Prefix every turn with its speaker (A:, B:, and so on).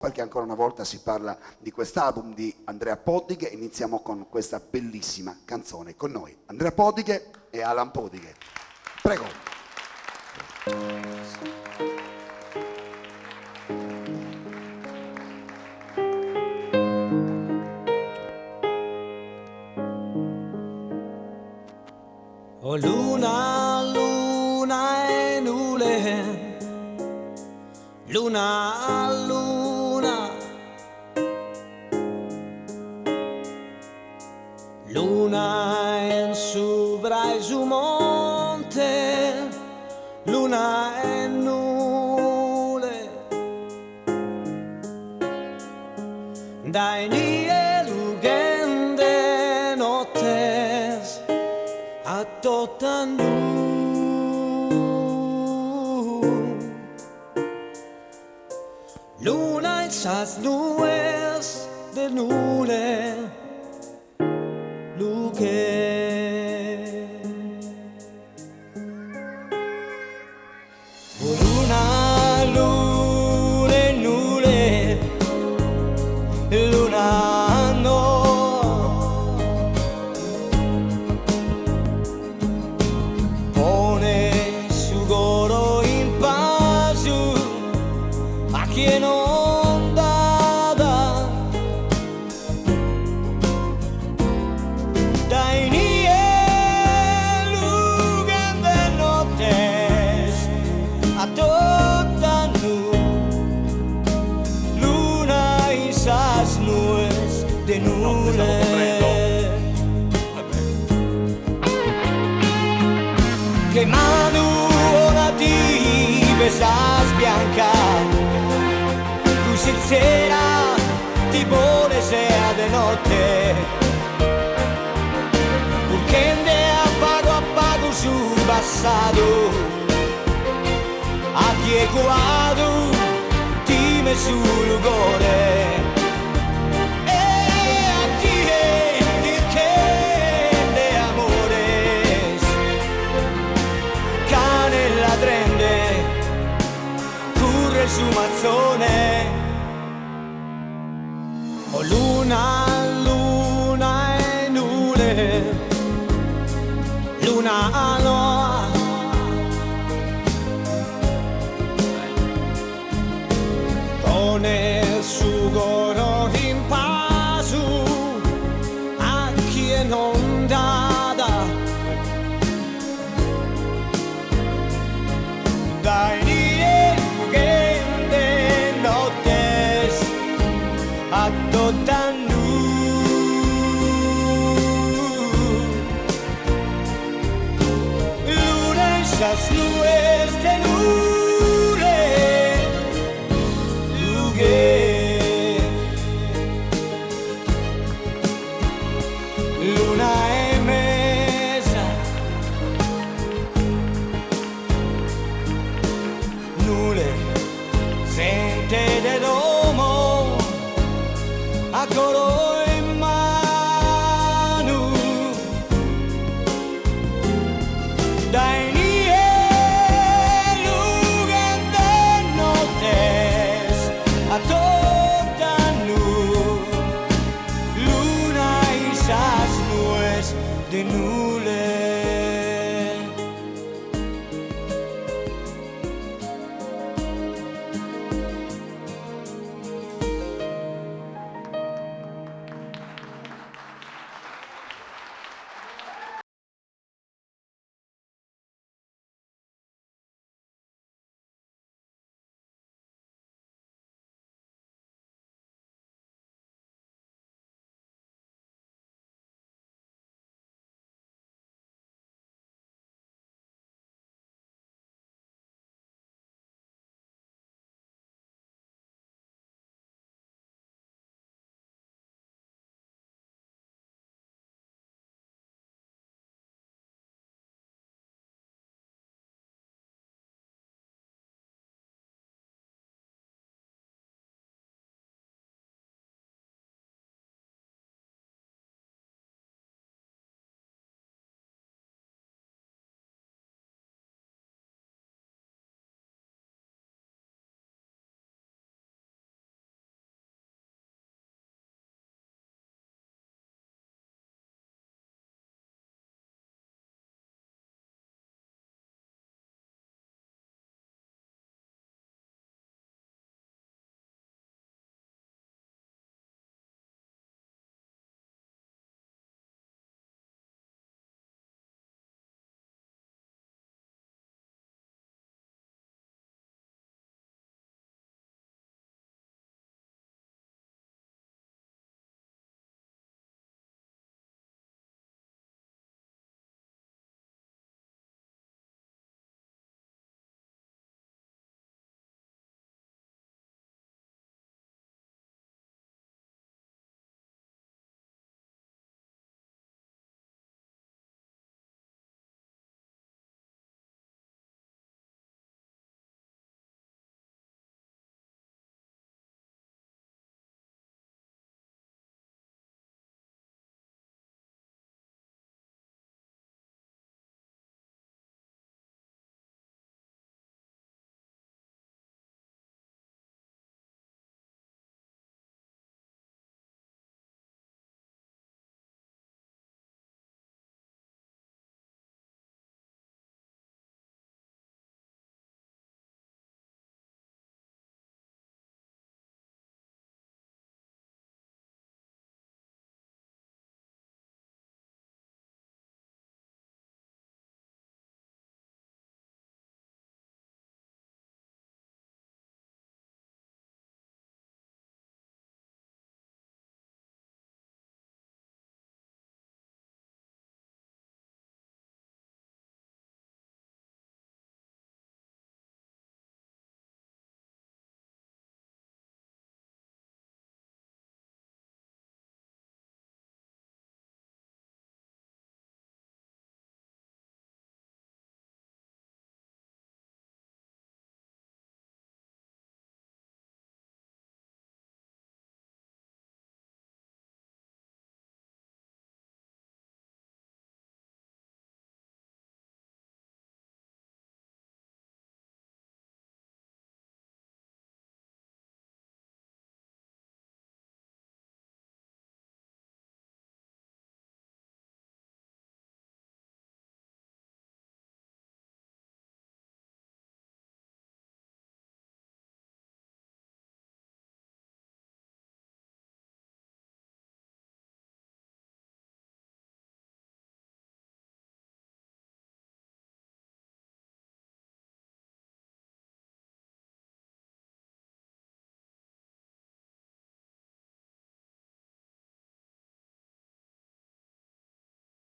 A: Perché ancora una volta si parla di quest'album di Andrea Podighe. Iniziamo con questa bellissima canzone. Con noi Andrea Podighe e Alan Podighe. Prego.
B: Oh luna, luna e nule, luna, luna, luna in sopra il su monte, luna e nule, dai nie lugende nottes a tota nu. Luna in sas nubes de nule luge. Luna, lune, nule, luna no. Pone su goro in pasu a chi non dada dai nie lugande nottes a tota nu luna in sas nubes de nule che manu ora ti besas bianca tu sincera ti pone sea de notte porque a pago su pasado aquí he jugado dime su lugar su mazzone. Oh luna, luna e nule, luna no. Pone su goro in pasu a chi non dada dai a tota nu luna in sas nubes de nule lughe luna e mesa nule sente de domo a coro